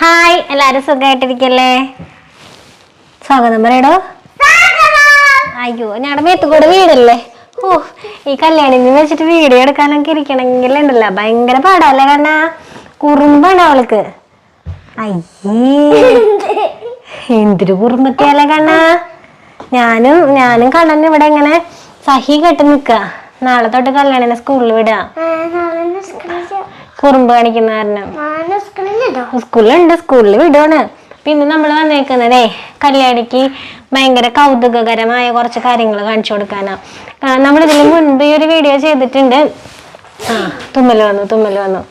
Hi, എല്ലാരും സുഖമായിട്ടിരിക്കല്ലേ? സ്വാഗതം പറയടോ. അയ്യോ, ഞങ്ങളുടെ മേത്തുകൂടെ വീടല്ലേ. ഓ, ഈ കല്യാണിന്ന് വെച്ചിട്ട് വീഡിയോ എടുക്കാനൊക്കെ ഇരിക്കണമെങ്കിൽ ഉണ്ടല്ലോ ഭയങ്കര പാടല്ലേ. കാരണം കുറുമ്പാണ് അവൾക്ക്. അയ്യേ, എന്തൊരു കുറുമ്പത്തിയല്ലേ കണ്ണാ. ഞാനും കണ്ണൻ ഇവിടെ ഇങ്ങനെ സഹി കെട്ടി നിക്ക. നാളെ തൊട്ട് കല്യാണിനെ സ്കൂളിൽ വിടാ. കുറുമ്പ് കാണിക്കുന്ന കാരണം സ്കൂളിൽ വിടുവാണ്. പിന്നെ നമ്മൾ വന്നേക്കുന്നതേ കല്യാണിക്ക് ഭയങ്കര കൗതുകകരമായ കുറച്ച് കാര്യങ്ങൾ കാണിച്ചു കൊടുക്കാനാ. നമ്മളിതിന് മുൻപ് ഈ ഒരു വീഡിയോ ചെയ്തിട്ടുണ്ട്. തുമ്മല് വന്നു.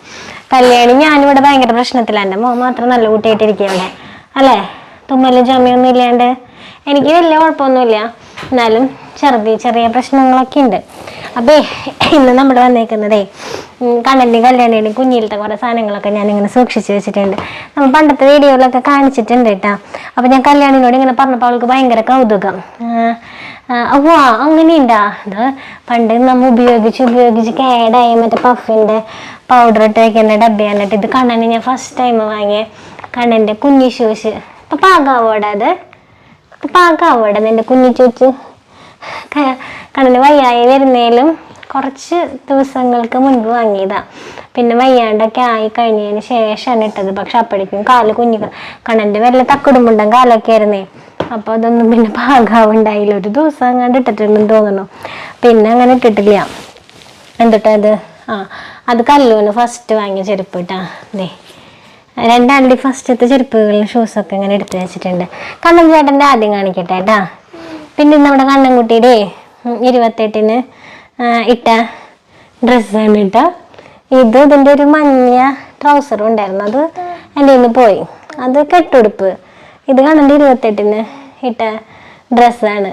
കല്യാണി ഞാനിവിടെ ഭയങ്കര പ്രശ്നത്തിലാണ്. എൻ്റെ മോൻ മാത്രം നല്ല കുട്ടിയായിട്ടിരിക്കുകയാണ് അല്ലേ. തുമ്മലും ചുമയൊന്നും ഇല്ലാണ്ട് എനിക്ക് വലിയ കുഴപ്പമൊന്നുമില്ല. എന്നാലും ചെറിയ പ്രശ്നങ്ങളൊക്കെ ഉണ്ട്. അപ്പേ ഇന്ന് നമ്മൾ വന്നേക്കുന്നതേ കണ്ണൻ്റെയും കല്യാണിയുടെയും കുഞ്ഞിലത്തെ കുറേ സാധനങ്ങളൊക്കെ ഞാനിങ്ങനെ സൂക്ഷിച്ച് വെച്ചിട്ടുണ്ട്. നമ്മൾ പണ്ടത്തെ വീഡിയോയിലൊക്കെ കാണിച്ചിട്ടുണ്ട് കേട്ടോ. അപ്പം ഞാൻ കല്യാണിനോട് ഇങ്ങനെ പറഞ്ഞപ്പോൾ അവൾക്ക് ഭയങ്കര കൗതുകം. ഓ, അങ്ങനെയുണ്ടാ? അത് പണ്ട് നമ്മൾ ഉപയോഗിച്ച് കേടായ മറ്റേ പഫിൻ്റെ പൗഡർ ഇട്ട് വയ്ക്കുന്ന ഡബ്ബയാണിട്ട്. ഇത് കണ്ണന് ഞാൻ ഫസ്റ്റ് ടൈം വാങ്ങിയ കണ്ണൻ്റെ കുഞ്ഞി ഷൂസ്. ഇപ്പം പാകാവോടെ നിൻ്റെ കുഞ്ഞി ചൂച്ച്. കണ്ണന് വയ്യായി വരുന്നതിലും കുറച്ച് ദിവസങ്ങൾക്ക് മുൻപ് വാങ്ങിയതാ. പിന്നെ വയ്യാണ്ടൊക്കെ ആയി കഴിഞ്ഞതിന് ശേഷമാണ് ഇട്ടത്. പക്ഷെ അപ്പോഴേക്കും കാല് കണ്ണൻ്റെ വല്ല തക്കിടുമുണ്ടും കാലൊക്കെ ആയിരുന്നേ. അപ്പോൾ അതൊന്നും പിന്നെ പാകാവുണ്ടായില്ല. ഒരു ദിവസം അങ്ങാണ്ട് ഇട്ടിട്ടുണ്ടെന്ന് തോന്നുന്നു. പിന്നെ അങ്ങനെ ഇട്ടിട്ടില്ല. എന്തിട്ടത്? അത് കല്ലൂന് ഫസ്റ്റ് വാങ്ങിയ ചെരുപ്പ് ഇട്ടാ. അതെ, രണ്ടാളുടെ ഫസ്റ്റത്തെ ചെരുപ്പുകളും ഷൂസൊക്കെ ഇങ്ങനെ എടുത്ത് വെച്ചിട്ടുണ്ട്. കണ്ണൻ ചേട്ടൻ്റെ ആദ്യം കാണിക്കട്ടെ കേട്ടാ. പിന്നെ നമ്മുടെ കണ്ണൻകുട്ടിയുടെ 28-ന് ഇട്ട ഡ്രസ്സാണ് കേട്ടോ. ഇതിൻ്റെ ഒരു മഞ്ഞ ട്രൗസറും ഉണ്ടായിരുന്നു. അത് എൻ്റെ കയ്യിൽ നിന്ന് പോയി. അത് കെട്ടുടുപ്പ്. ഇത് കണ്ണൻ്റെ 28-ന് ഇട്ട ഡ്രസ്സാണ്.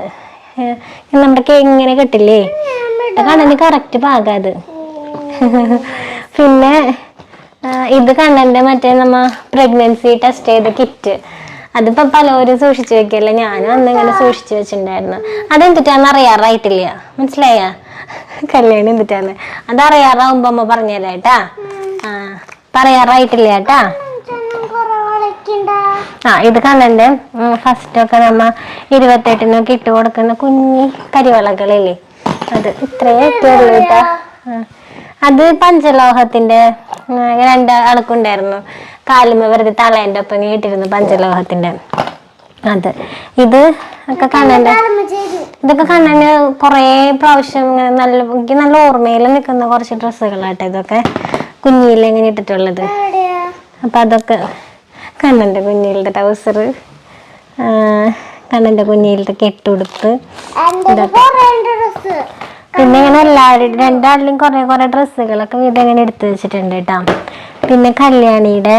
നമ്മുടെ ഇങ്ങനെ കെട്ടില്ലേ, കണ്ണന് കറക്റ്റ് പാകാം അത്. പിന്നെ ഇത് കണ്ണൻ്റെ മറ്റേ പ്രഗ്നൻസി ടെസ്റ്റ് ചെയ്ത കിറ്റ്. അതിപ്പോൾ പലരും സൂക്ഷിച്ചു വെക്കല്ലേ. ഞാനും അന്ന് ഇങ്ങനെ സൂക്ഷിച്ചു വെച്ചിട്ടുണ്ടായിരുന്നു. അതെന്തിട്ടാന്ന് അറിയാറായിട്ടില്ല. മനസ്സിലായ കല്യാണം എന്തിട്ടാന്ന് അതറിയാറാവുമ്പോ അമ്മ പറഞ്ഞുതരാം കേട്ടാ. പറയാറായിട്ടില്ല കേട്ടാ. ഇത് കണ്ണൻ്റെ ഫസ്റ്റൊക്കെ 28-നൊക്കെ ഇട്ട് കൊടുക്കുന്ന കുഞ്ഞി കരിവളകളില്ലേ, അത് ഇത്രയും ഇട്ടുള്ളൂ കേട്ടാ. അത് പഞ്ചലോഹത്തിന്റെ 2 അളക്കുണ്ടായിരുന്നു. കാലുമ വെറുതെ തളേൻ്റെ ഒപ്പം ഇട്ടിരുന്നു പഞ്ചലോഹത്തിന്റെ. അത് ഇതൊക്കെ കണ്ണന് കുറേ പ്രാവശ്യം എനിക്ക് നല്ല ഓർമ്മയിൽ നിൽക്കുന്ന കുറച്ച് ഡ്രസ്സുകളാട്ടെ ഇതൊക്കെ. കുഞ്ഞിയിൽ എങ്ങനെ ഇട്ടിട്ടുള്ളത്. അപ്പൊ അതൊക്കെ കണ്ണൻ്റെ കുഞ്ഞിലത്തെ ട്രൗസർ, കണ്ണൻ്റെ കുഞ്ഞിലത്തെ കെട്ടുടുപ്പ്, ഇതൊക്കെ. പിന്നെ ഇങ്ങനെ രണ്ടാളിലും കുറെ ഡ്രസ്സുകളൊക്കെ ഇതെങ്ങനെ എടുത്തു വെച്ചിട്ടുണ്ട് കേട്ടാ. പിന്നെ കല്യാണിയുടെ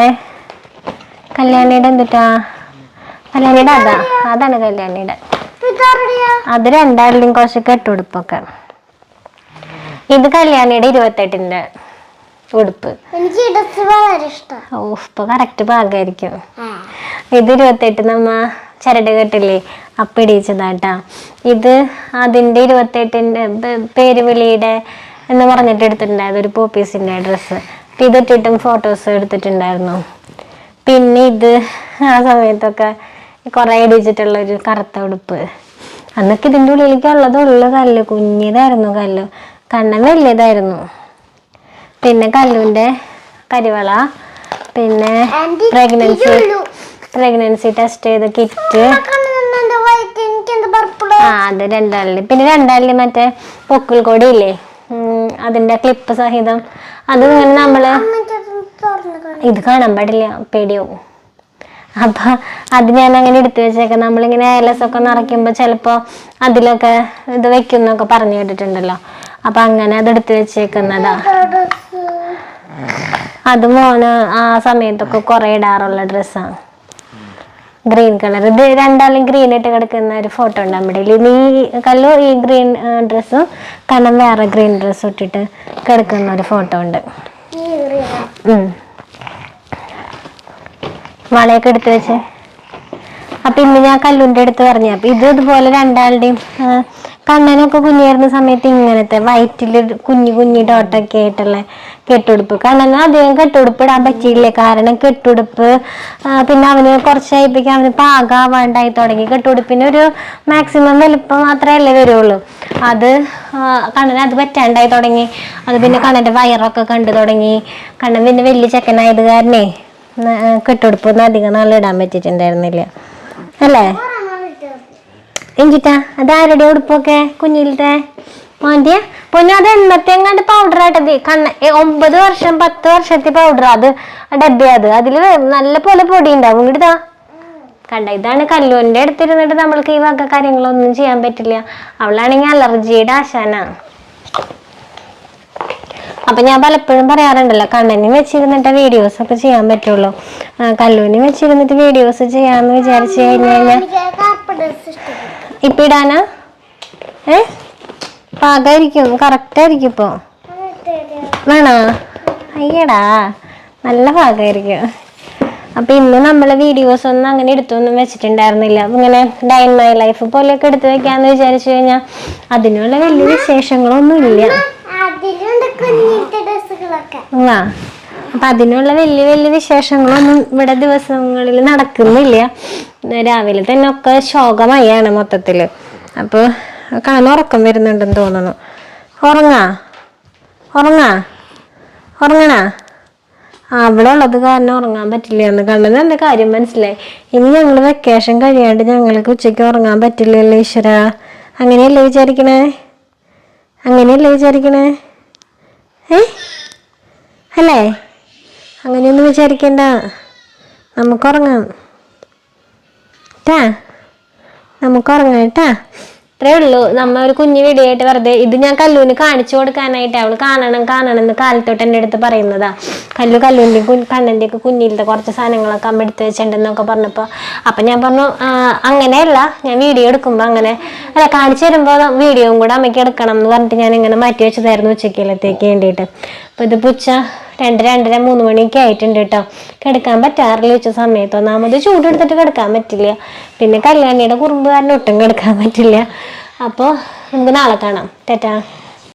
എന്തിട്ടാ? കല്യാണിയുടെ അതാണ് കല്യാണിയുടെ. അത് രണ്ടാളിലും കുറച്ച് കെട്ടുടുപ്പൊക്കെ. ഇത് കല്യാണിയുടെ 28-ന്റെ ഉടുപ്പ്. ഓ, ഇപ്പൊ കറക്റ്റ് പാകായിരിക്കും. ഇത് 28 നമ്മ ചരട് കെട്ടില്ലേ അപ്പൊ ഇടിച്ചതാട്ടാ. ഇത് അതിൻ്റെ 28-ന്റെ പേരുവിളിയുടെ എന്ന് പറഞ്ഞിട്ട് എടുത്തിട്ടുണ്ടായിരുന്നു ഒരു പോപ്പീസിന്റെ ഡ്രസ്സ്. ഇതിട്ടിട്ടും ഫോട്ടോസ് എടുത്തിട്ടുണ്ടായിരുന്നു. പിന്നെ ഇത് ആ സമയത്തൊക്കെ കുറെ ഇടിച്ചിട്ടുള്ള ഒരു കറുത്ത ഉടുപ്പ്. അന്നൊക്കെ ഇതിൻ്റെ ഉള്ളിലേക്ക് ഉള്ളതുള്ള കല്ല് കുഞ്ഞിതായിരുന്നു. കണ്ണൻ വലിയതായിരുന്നു. പിന്നെ കല്ലുവിൻ്റെ കരിവള, പിന്നെ പ്രഗ്നൻസി ടെസ്റ്റ് ചെയ്ത കിറ്റ്. അത് രണ്ടാളില്. പിന്നെ രണ്ടാളില് മറ്റേ പൊക്കിൾ കൊടി ഇല്ലേ, അതിന്റെ ക്ലിപ്പ് സഹിതം. അത് ഇങ്ങനെ നമ്മള് ഇത് കാണാൻ പാടില്ല, പേടിയാവും. അപ്പൊ അത് ഞാൻ അങ്ങനെ എടുത്തു വെച്ചേക്കാം. നമ്മളിങ്ങനെ ഏലസൊക്കെ നിറയ്ക്കുമ്പോ ചിലപ്പോ അതിലൊക്കെ ഇത് വെക്കുന്നൊക്കെ പറഞ്ഞു കേട്ടിട്ടുണ്ടല്ലോ. അപ്പൊ അങ്ങനെ അത് എടുത്തു വെച്ചേക്കുന്നതാ. അത് മോന് ആ സമയത്തൊക്കെ കുറെ ഇടാറുള്ള ഡ്രസ്സാണ്. Green colour. ഇത് രണ്ടാളും ഗ്രീൻ ഇട്ട് കിടക്കുന്ന ഒരു ഫോട്ടോ ഉണ്ട് നമ്മുടെ. ഈ ഗ്രീൻ ഡ്രസ്സും കണ്ണം വേറെ ഗ്രീൻ ഡ്രസ്സും ഇട്ടിട്ട് കിടക്കുന്ന ഒരു ഫോട്ടോ ഉണ്ട്. വളയൊക്കെ എടുത്ത് വെച്ച്. അപ്പൊ ഇന്ന് ഞാൻ കല്ലുൻ്റെ അടുത്ത് പറഞ്ഞു. അപ്പൊ ഇതുപോലെ രണ്ടാളുടെയും കണ്ണനൊക്കെ കുഞ്ഞായിരുന്ന സമയത്ത് ഇങ്ങനത്തെ വയറ്റില് കുഞ്ഞു ഡോട്ടൊക്കെ ആയിട്ടുള്ള കെട്ടുടുപ്പ്. കണ്ണന് അധികം കെട്ടുടുപ്പ് ഇടാൻ പറ്റിയില്ല, കാരണം കെട്ടുടുപ്പ് പിന്നെ അവന് കുറച്ചായിപ്പോഴേക്കും അവന് പാകാവാണ്ടായി തുടങ്ങി. കെട്ടുടുപ്പിന് ഒരു മാക്സിമം വലിപ്പം മാത്രമല്ലേ വരുള്ളൂ. അത് കണ്ണന് അത് പറ്റാണ്ടായി തുടങ്ങി. അത് പിന്നെ കണ്ണൻ്റെ വയറൊക്കെ കണ്ടു തുടങ്ങി. കണ്ണൻ പിന്നെ വലിയ ചെക്കനായത് കാരണേ കെട്ടുടുപ്പൊന്നും അധികം നാൾ ഇടാൻ പറ്റിയിട്ടുണ്ടായിരുന്നില്ല അല്ലേ എങ്കിട്ടാ? അതാരുടെ ഉടുപ്പൊക്കെ കുഞ്ഞിലത്തെ മോൻ്റെ പൊന്നു? അത് എന്നത്തെ എങ്ങാണ്ട് പൗഡർ ആട്ടത് കണ്ണ 9 വർഷം 10 വർഷത്തെ പൗഡർ, അത് ഡബ്ബ. അതില് നല്ല പോലെ പൊടി ഉണ്ടാവും. ഇങ്ങോട്ടാ കണ്ട, ഇതാണ് കല്ലൂരിന്റെ അടുത്തിരുന്നിട്ട് നമ്മൾക്ക് ഈ വക കാര്യങ്ങളൊന്നും ചെയ്യാൻ പറ്റില്ല. അവളാണെങ്കിൽ അലർജിയുടെ ആശാനാ. അപ്പൊ ഞാൻ പലപ്പോഴും പറയാറുണ്ടല്ലോ, കണ്ണനെ വെച്ചിരുന്നിട്ട് വീഡിയോസ് ഒക്കെ ചെയ്യാൻ പറ്റുള്ളൂ. കല്ലൂരിനെ വെച്ചിരുന്നിട്ട് വീഡിയോസ് ചെയ്യാന്ന് വിചാരിച്ചു കഴിഞ്ഞാൽ ഇപ്പൊ ഇടാനാ പാകായിരിക്കും, കറക്റ്റായിരിക്കും. ഇപ്പൊ വേണോ? അയ്യടാ നല്ല പാകായിരിക്കും. അപ്പൊ ഇന്ന് നമ്മള് വീഡിയോസ് ഒന്നും അങ്ങനെ എടുത്തൊന്നും വെച്ചിട്ടുണ്ടായിരുന്നില്ല. ഇങ്ങനെ ഡേ ഇൻ മൈ ലൈഫ് പോലെയൊക്കെ എടുത്തു വെക്കാന്ന് വിചാരിച്ചു കഴിഞ്ഞാൽ അതിനുള്ള വലിയ വിശേഷങ്ങളൊന്നും ഇല്ല. അപ്പൊ അതിനുള്ള വലിയ വലിയ വിശേഷങ്ങളൊന്നും ഇവിടെ ദിവസങ്ങളിൽ നടക്കുന്നില്ല. രാവിലെ തന്നെ ഒക്കെ ശോകമായാണ് മൊത്തത്തില്. അപ്പൊ ഉറക്കം വരുന്നുണ്ടെന്ന് തോന്നുന്നു. ഉറങ്ങണ അവിടെ ഉള്ളത് കാരണം ഉറങ്ങാൻ പറ്റില്ല എന്ന് കണ്ണന് എന്റെ കാര്യം മനസ്സിലായി. ഇനി ഞങ്ങള് വെക്കേഷൻ കഴിയാണ്ട് ഞങ്ങൾക്ക് ഉച്ചയ്ക്ക് ഉറങ്ങാൻ പറ്റില്ലല്ലോ ഈശ്വര. അങ്ങനെയല്ലേ വിചാരിക്കണേ? അല്ലേ? അങ്ങനെയൊന്നും വിചാരിക്കണ്ട, നമുക്കുറങ്ങാം കേട്ടാ. അത്രേ ഉള്ളൂ. നമ്മ ഒരു കുഞ്ഞു വീഡിയോ ആയിട്ട് വെറുതെ ഇത് ഞാൻ കല്ലൂന് കാണിച്ചു കൊടുക്കാനായിട്ട്, അവള് കാണണം എന്ന് കാലത്തോട്ട് എൻ്റെ അടുത്ത് പറയുന്നതാ. കല്ലുവിൻ്റെ കണ്ണൻ്റെ ഒക്കെ കുഞ്ഞിലത്തെ കുറച്ച് സാധനങ്ങളൊക്കെ അമ്മ എടുത്ത് വെച്ചിട്ടുണ്ടെന്നൊക്കെ പറഞ്ഞപ്പോൾ അപ്പം ഞാൻ പറഞ്ഞു അങ്ങനെയല്ല, ഞാൻ വീഡിയോ എടുക്കുമ്പോൾ അങ്ങനെ അല്ല കാണിച്ചു തരുമ്പോൾ വീഡിയോയും കൂടെ അമ്മയ്ക്ക് എടുക്കണം എന്ന് പറഞ്ഞിട്ട് ഞാൻ ഇങ്ങനെ മാറ്റി വെച്ചതായിരുന്നു ഉച്ചക്കലത്തേക്ക് വേണ്ടിയിട്ട്. അപ്പോൾ ഇത് ഉച്ച 2, 2:30, 3 മണിയൊക്കെ ആയിട്ടുണ്ട് കേട്ടോ. കിടക്കാൻ പറ്റാറില്ല ഉച്ച സമയത്ത്. ഒന്നാമത് ചൂടെടുത്തിട്ട് കിടക്കാൻ പറ്റില്ല, പിന്നെ കല്യാണിയുടെ കുറുമ്പ് കാരണം ഒട്ടും കിടക്കാൻ പറ്റില്ല. അപ്പോൾ നമുക്ക് നാളെ കാണാം. ടാറ്റാ.